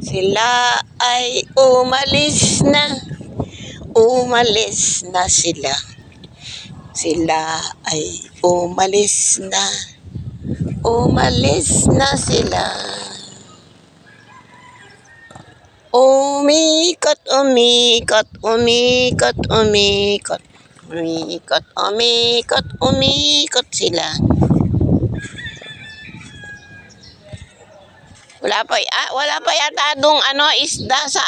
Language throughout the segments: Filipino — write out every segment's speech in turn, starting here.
Sila ay umalis na. Umalis na sila. Sila ay umalis na. Umalis na sila. Umikot, umikot, umikot, umikot. Umikot, umikot, umikot sila. Wala pa yata dong isda sa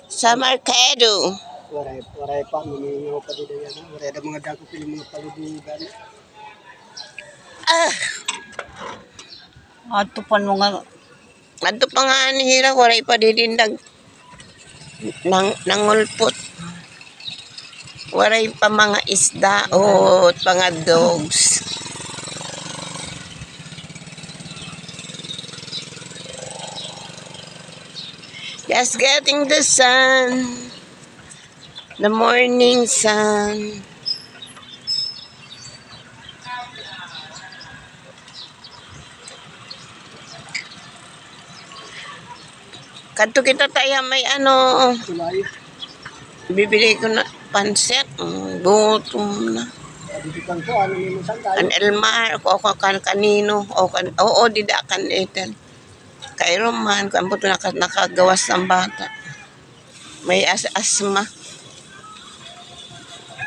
sa Mercado. Waray pa, mininaw pa dito yan. Waray na mga dako piling mga palubugan. Atupan mo nga. Adto pa nga ni hira, waray pa didindag nangulpot. Waray pa mga isda o mga dogs. Just getting the sun, the morning sun. Kadto kita tayo may Tulay. bibili ko na pansit, gutom na. Didikan ko, nilusan tayo. Kan Elmar, o kan kanino, oo, dida kan Ethel. Kay Roman, kan po nakagawas ng bata. May asma.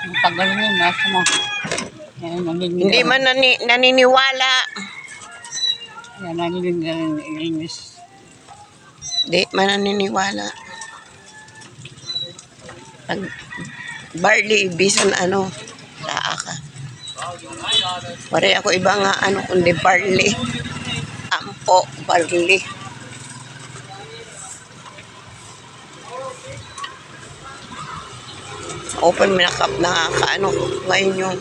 Ang tagal mo, nasa mo. Hindi man naniniwala. Yan, nanginginig ng English. Di man naniniwala. Pag barley, bisan taa ka. Pare ako iba nga kundi barley. Ampo, barley. Open mo ngayon yung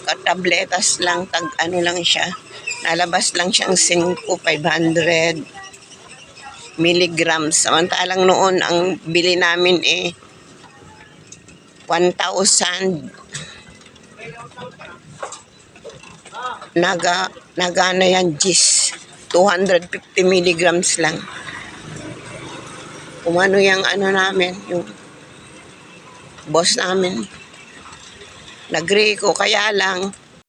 katabletas lang, lang siya. Nalabas lang siyang 500 milligrams. Samantalang noon, ang bili namin 1,000. Nagana yan, 250 milligrams lang. Umano yung namin, yung boss namin. Nagre ko, kaya lang,